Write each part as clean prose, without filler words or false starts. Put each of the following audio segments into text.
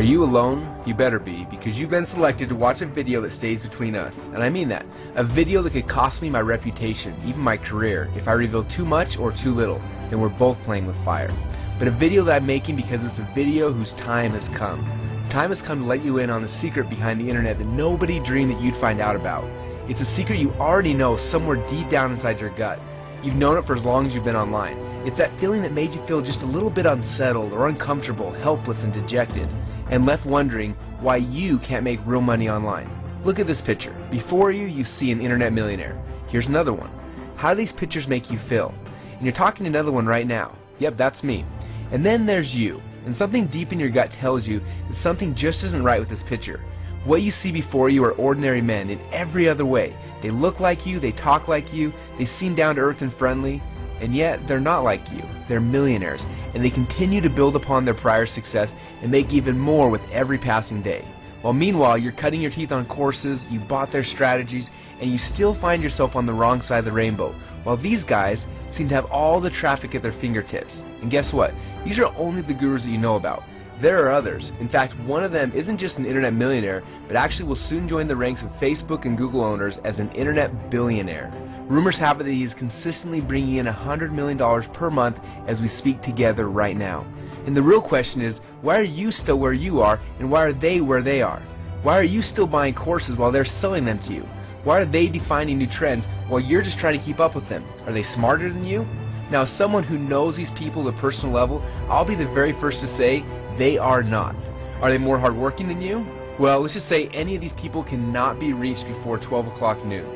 you alone? You better be, because you've been selected to watch a video that stays between us. And I mean that. A video that could cost me my reputation, even my career, if I reveal too much or too little. Then we're both playing with fire. But a video that I'm making because it's a video whose time has come. Time has come to let you in on the secret behind the internet that nobody dreamed that you'd find out about. It's a secret you already know somewhere deep down inside your gut. You've known it for as long as you've been online. It's that feeling that made you feel just a little bit unsettled or uncomfortable, helpless and dejected, and left wondering why you can't make real money online. Look at this picture. Before you, you see an internet millionaire. Here's another one. How do these pictures make you feel? And you're talking to another one right now. Yep, that's me. And then there's you. And something deep in your gut tells you that something just isn't right with this picture. What you see before you are ordinary men in every other way. They look like you, they talk like you, they seem down to earth and friendly, and yet they're not like you. They're millionaires, and they continue to build upon their prior success and make even more with every passing day. While meanwhile, you're cutting your teeth on courses, you bought their strategies, and you still find yourself on the wrong side of the rainbow, while these guys seem to have all the traffic at their fingertips. And guess what? These are only the gurus that you know about. There are others. In fact, one of them isn't just an internet millionaire, but actually will soon join the ranks of Facebook and Google owners as an internet billionaire. Rumors have it that he is consistently bringing in $100 million per month as we speak together right now. And the real question is, why are you still where you are, and why are they where they are? Why are you still buying courses while they're selling them to you? Why are they defining new trends while you're just trying to keep up with them? Are they smarter than you? Now, as someone who knows these people at a personal level, I'll be the very first to say they are not. Are they more hardworking than you? Well, let's just say any of these people cannot be reached before 12 o'clock noon.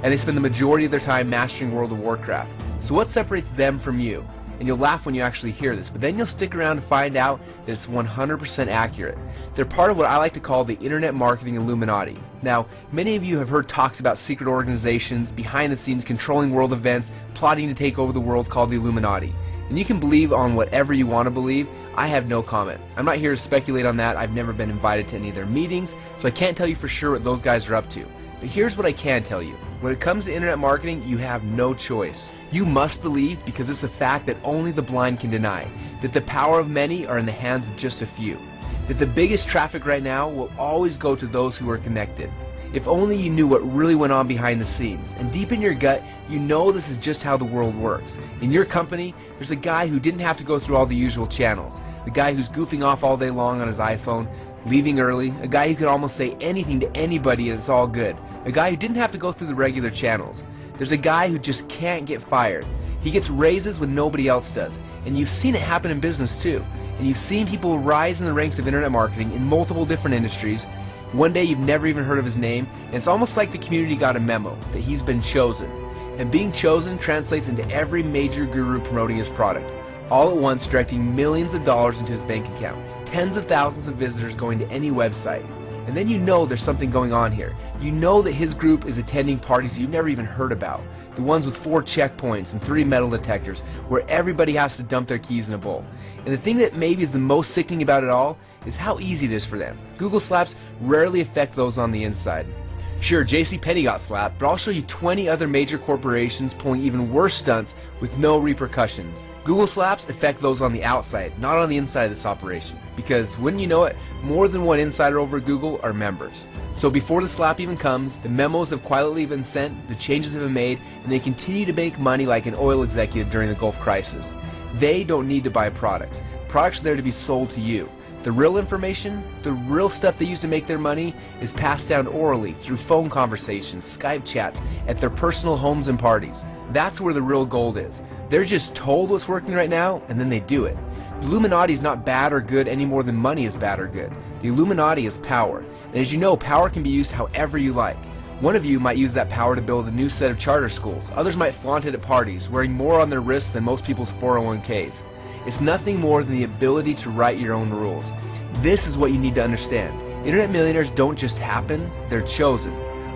And they spend the majority of their time mastering World of Warcraft. So what separates them from you? And you'll laugh when you actually hear this, but then you'll stick around to find out that it's 100% accurate. They're part of what I like to call the Internet Marketing Illuminati. Now, many of you have heard talks about secret organizations, behind the scenes controlling world events, plotting to take over the world called the Illuminati. And you can believe on whatever you want to believe. I have no comment. I'm not here to speculate on that. I've never been invited to any of their meetings, so I can't tell you for sure what those guys are up to. But here's what I can tell you. When it comes to internet marketing, you have no choice. You must believe, because it's a fact that only the blind can deny, that the power of many are in the hands of just a few. That the biggest traffic right now will always go to those who are connected. If only you knew what really went on behind the scenes. And deep in your gut, you know this is just how the world works. In your company, there's a guy who didn't have to go through all the usual channels. The guy who's goofing off all day long on his iPhone, leaving early, a guy who could almost say anything to anybody and it's all good. A guy who didn't have to go through the regular channels. There's a guy who just can't get fired. He gets raises when nobody else does. And you've seen it happen in business too. And you've seen people rise in the ranks of internet marketing in multiple different industries. One day you've never even heard of his name, and it's almost like the community got a memo that he's been chosen. And being chosen translates into every major guru promoting his product, all at once directing millions of dollars into his bank account, tens of thousands of visitors going to any website. And then you know there's something going on here. You know that his group is attending parties you've never even heard about. The ones with 4 checkpoints and 3 metal detectors, where everybody has to dump their keys in a bowl. And the thing that maybe is the most sickening about it all is how easy it is for them. Google slaps rarely affect those on the inside. Sure, JCPenney got slapped, but I'll show you 20 other major corporations pulling even worse stunts with no repercussions. Google slaps affect those on the outside, not on the inside of this operation. Because, wouldn't you know it, more than one insider over at Google are members. So before the slap even comes, the memos have quietly been sent, the changes have been made, and they continue to make money like an oil executive during the Gulf crisis. They don't need to buy products. Products are there to be sold to you. The real information, the real stuff they use to make their money, is passed down orally through phone conversations, Skype chats, at their personal homes and parties. That's where the real gold is. They're just told what's working right now, and then they do it. The Illuminati is not bad or good any more than money is bad or good. The Illuminati is power. And as you know, power can be used however you like. One of you might use that power to build a new set of charter schools. Others might flaunt it at parties, wearing more on their wrists than most people's 401ks. It's nothing more than the ability to write your own rules. This is what you need to understand. Internet millionaires don't just happen, they're chosen.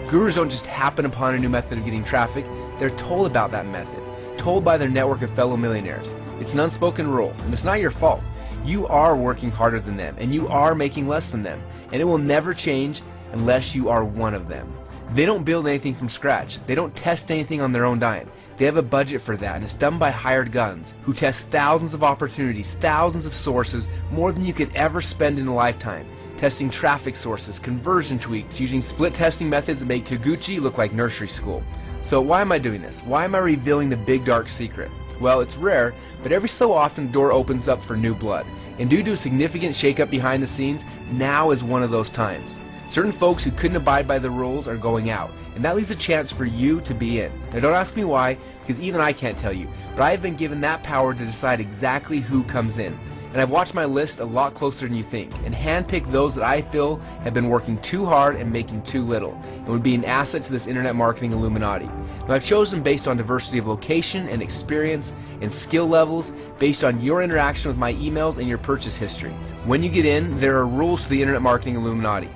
Gurus don't just happen upon a new method of getting traffic, they're told about that method, told by their network of fellow millionaires. It's an unspoken rule, and it's not your fault. You are working harder than them, and you are making less than them, and it will never change unless you are one of them. They don't build anything from scratch. They don't test anything on their own dime. They have a budget for that, and it's done by hired guns who test thousands of opportunities, thousands of sources, more than you could ever spend in a lifetime. testing traffic sources, conversion tweaks, using split testing methods that make Taguchi look like nursery school. So why am I doing this? Why am I revealing the big dark secret? Well, it's rare, but every so often the door opens up for new blood. And due to a significant shakeup behind the scenes, now is one of those times. Certain folks who couldn't abide by the rules are going out, and that leaves a chance for you to be in. Now don't ask me why, because even I can't tell you, but I have been given that power to decide exactly who comes in. And I've watched my list a lot closer than you think, and handpicked those that I feel have been working too hard and making too little, and would be an asset to this internet marketing Illuminati. Now I've chosen based on diversity of location and experience and skill levels, based on your interaction with my emails and your purchase history. When you get in, there are rules to the internet marketing Illuminati.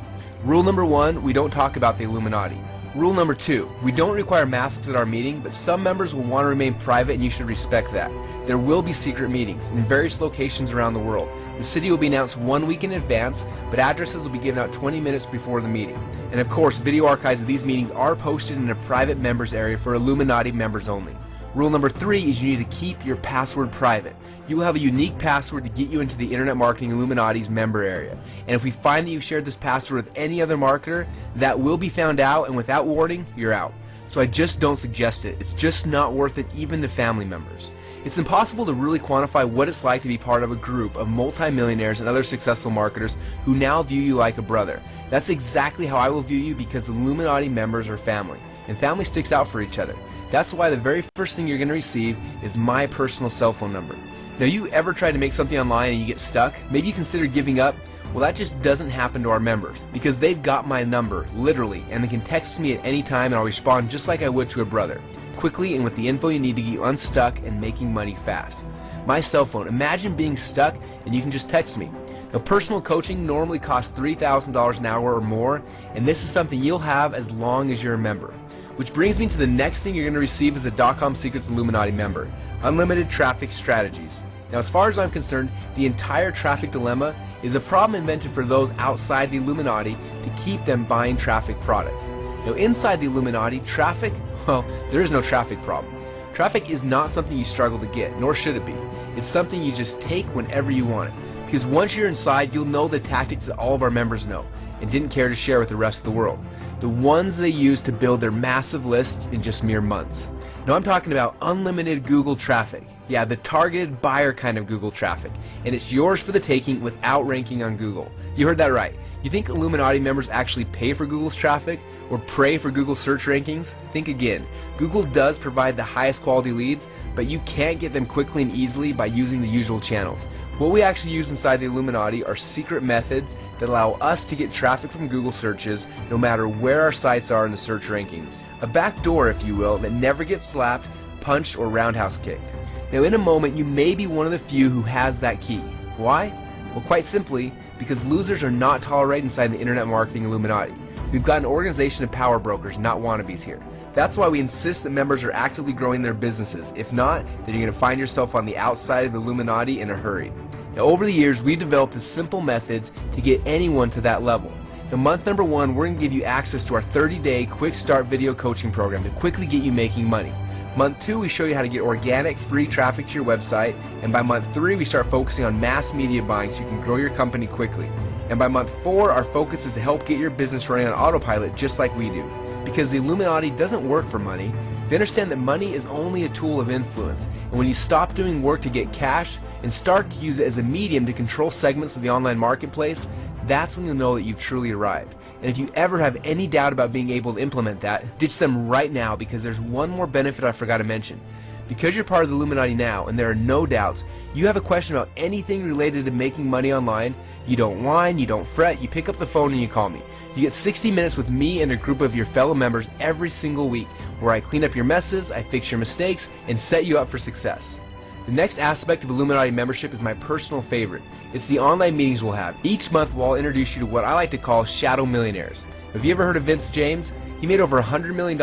Rule number 1, we don't talk about the Illuminati. Rule number 2, we don't require masks at our meeting, but some members will want to remain private and you should respect that. There will be secret meetings in various locations around the world. The city will be announced 1 week in advance, but addresses will be given out 20 minutes before the meeting. And of course, video archives of these meetings are posted in a private members area for Illuminati members only. Rule number 3 is you need to keep your password private. You will have a unique password to get you into the Internet Marketing Illuminati's member area. And if we find that you've shared this password with any other marketer, that will be found out, and without warning, you're out. So I just don't suggest it. It's just not worth it even to family members. It's impossible to really quantify what it's like to be part of a group of multimillionaires and other successful marketers who now view you like a brother. That's exactly how I will view you, because Illuminati members are family, and family sticks out for each other. That's why the very first thing you're going to receive is my personal cell phone number. Now, you ever tried to make something online and you get stuck? Maybe you consider giving up? Well, that just doesn't happen to our members, because they've got my number, literally, and they can text me at any time and I'll respond just like I would to a brother, quickly and with the info you need to get you unstuck and making money fast. My cell phone, imagine being stuck and you can just text me. Now, personal coaching normally costs $3,000 an hour or more, and this is something you'll have as long as you're a member. Which brings me to the next thing you're going to receive as a .com Secrets Illuminati member: unlimited traffic strategies. Now, as far as I'm concerned, the entire traffic dilemma is a problem invented for those outside the Illuminati to keep them buying traffic products. Now, inside the Illuminati, traffic, well, there is no traffic problem. Traffic is not something you struggle to get, nor should it be. It's something you just take whenever you want it. Because once you're inside, you'll know the tactics that all of our members know and didn't care to share with the rest of the world. The ones they use to build their massive lists in just mere months. Now, I'm talking about unlimited Google traffic. Yeah, the targeted buyer kind of Google traffic. And it's yours for the taking without ranking on Google. You heard that right. You think Illuminati members actually pay for Google's traffic or pray for Google search rankings? Think again. Google does provide the highest quality leads, but you can't get them quickly and easily by using the usual channels. What we actually use inside the Illuminati are secret methods that allow us to get traffic from Google searches no matter where our sites are in the search rankings. A back door, if you will, that never gets slapped, punched, or roundhouse kicked. Now, in a moment, you may be one of the few who has that key. Why? Well, quite simply, because losers are not tolerated inside the Internet Marketing Illuminati. We've got an organization of power brokers, not wannabes here. That's why we insist that members are actively growing their businesses. If not, then you're going to find yourself on the outside of the Illuminati in a hurry. Now, over the years, we've developed the simple methods to get anyone to that level. Now, month number 1, we're going to give you access to our 30-day quick start video coaching program to quickly get you making money. Month 2, we show you how to get organic free traffic to your website, and by month 3, we start focusing on mass media buying so you can grow your company quickly. And by month 4, our focus is to help get your business running on autopilot just like we do. Because the Illuminati doesn't work for money. They understand that money is only a tool of influence, and when you stop doing work to get cash and start to use it as a medium to control segments of the online marketplace, that's when you'll know that you've truly arrived. And if you ever have any doubt about being able to implement that, ditch them right now, because there's one more benefit I forgot to mention. Because you're part of the Illuminati now, and there are no doubts, you have a question about anything related to making money online, you don't whine, you don't fret, you pick up the phone and you call me. You get 60 minutes with me and a group of your fellow members every single week, where I clean up your messes, I fix your mistakes, and set you up for success. The next aspect of Illuminati membership is my personal favorite. It's the online meetings we'll have. Each month we'll introduce you to what I like to call shadow millionaires. Have you ever heard of Vince James? He made over $100 million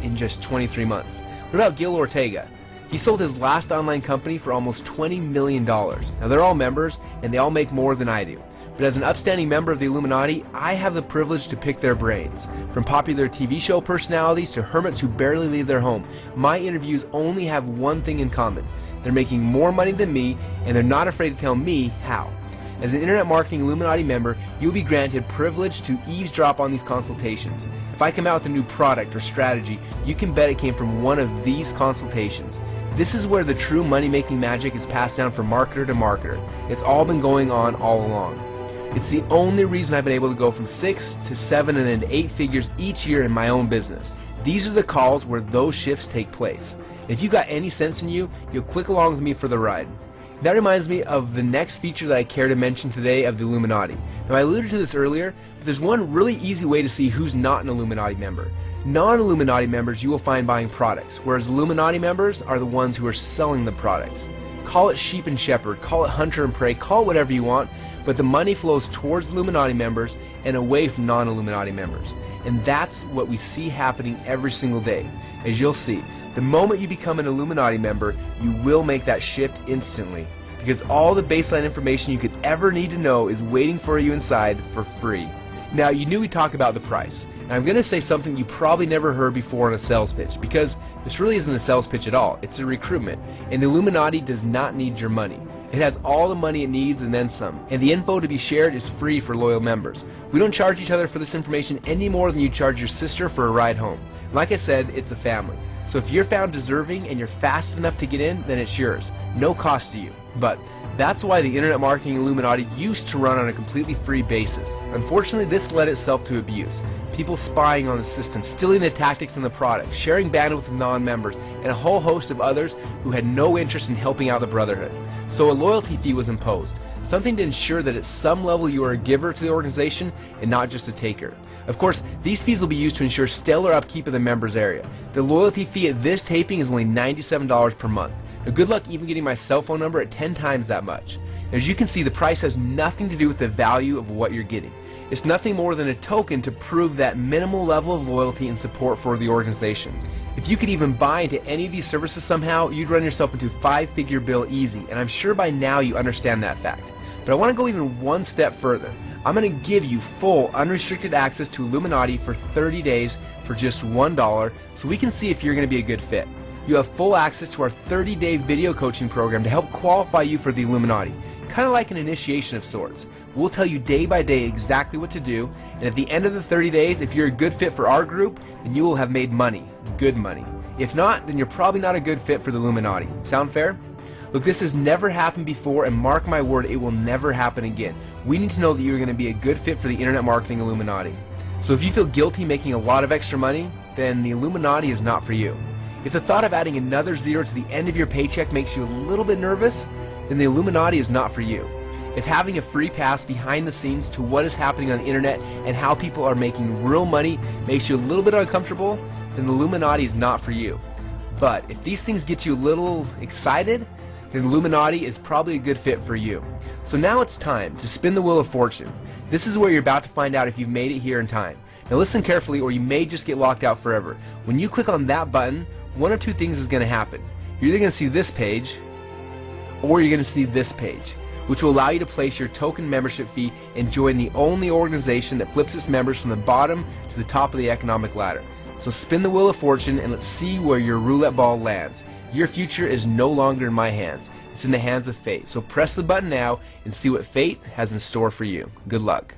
in just 23 months. What about Gil Ortega? He sold his last online company for almost $20 million. Now, they're all members, and they all make more than I do. But as an upstanding member of the Illuminati, I have the privilege to pick their brains. From popular TV show personalities to hermits who barely leave their home, my interviews only have one thing in common. They're making more money than me, and they're not afraid to tell me how. As an Internet Marketing Illuminati member, you you'll be granted privilege to eavesdrop on these consultations. If I come out with a new product or strategy, you can bet it came from one of these consultations. This is where the true money-making magic is passed down from marketer to marketer. It's all been going on all along. It's the only reason I've been able to go from 6 to 7 and then 8 figures each year in my own business. These are the calls where those shifts take place. If you got any sense in you, you'll click along with me for the ride. That reminds me of the next feature that I care to mention today of the Illuminati. Now I alluded to this earlier, but there's one really easy way to see who's not an Illuminati member. Non-Illuminati members you will find buying products, whereas Illuminati members are the ones who are selling the products. Call it sheep and shepherd, call it hunter and prey, call it whatever you want, but the money flows towards Illuminati members and away from non-Illuminati members. And that's what we see happening every single day. As you'll see, the moment you become an Illuminati member, you will make that shift instantly, because all the baseline information you could ever need to know is waiting for you inside for free. Now, you knew we'd talk about the price, and I'm going to say something you probably never heard before in a sales pitch, because this really isn't a sales pitch at all. It's a recruitment, and the Illuminati does not need your money. It has all the money it needs and then some, and the info to be shared is free for loyal members. We don't charge each other for this information any more than you charge your sister for a ride home. Like I said, it's a family. So if you're found deserving and you're fast enough to get in, then it's yours. No cost to you. But that's why the Internet Marketing Illuminati used to run on a completely free basis. Unfortunately, this led itself to abuse. People spying on the system, stealing the tactics and the product, sharing bandwidth with non-members, and a whole host of others who had no interest in helping out the Brotherhood. So a loyalty fee was imposed, something to ensure that at some level you are a giver to the organization and not just a taker. Of course, these fees will be used to ensure stellar upkeep of the members area. The loyalty fee at this taping is only $97 per month. Now, good luck even getting my cell phone number at 10 times that much. As you can see, the price has nothing to do with the value of what you're getting. It's nothing more than a token to prove that minimal level of loyalty and support for the organization. If you could even buy into any of these services somehow, you'd run yourself into a 5-figure bill easy, and I'm sure by now you understand that fact. But I want to go even one step further. I'm going to give you full unrestricted access to Illuminati for 30 days for just $1 so we can see if you're going to be a good fit. You have full access to our 30-day video coaching program to help qualify you for the Illuminati, kind of like an initiation of sorts. We'll tell you day by day exactly what to do, and at the end of the 30 days, if you're a good fit for our group, then you will have made money, good money. If not, then you're probably not a good fit for the Illuminati. Sound fair? Look, this has never happened before, and mark my word, it will never happen again. We need to know that you're going to be a good fit for the Internet Marketing Illuminati. So if you feel guilty making a lot of extra money, then the Illuminati is not for you. If the thought of adding another zero to the end of your paycheck makes you a little bit nervous, then the Illuminati is not for you. If having a free pass behind the scenes to what is happening on the internet and how people are making real money makes you a little bit uncomfortable, then the Illuminati is not for you. But if these things get you a little excited, then Illuminati is probably a good fit for you. So now it's time to spin the wheel of fortune. This is where you're about to find out if you've made it here in time. Now listen carefully or you may just get locked out forever. When you click on that button, one of two things is going to happen. You're either going to see this page or you're going to see this page, which will allow you to place your token membership fee and join the only organization that flips its members from the bottom to the top of the economic ladder. So spin the wheel of fortune and let's see where your roulette ball lands. Your future is no longer in my hands. It's in the hands of fate. So press the button now and see what fate has in store for you. Good luck.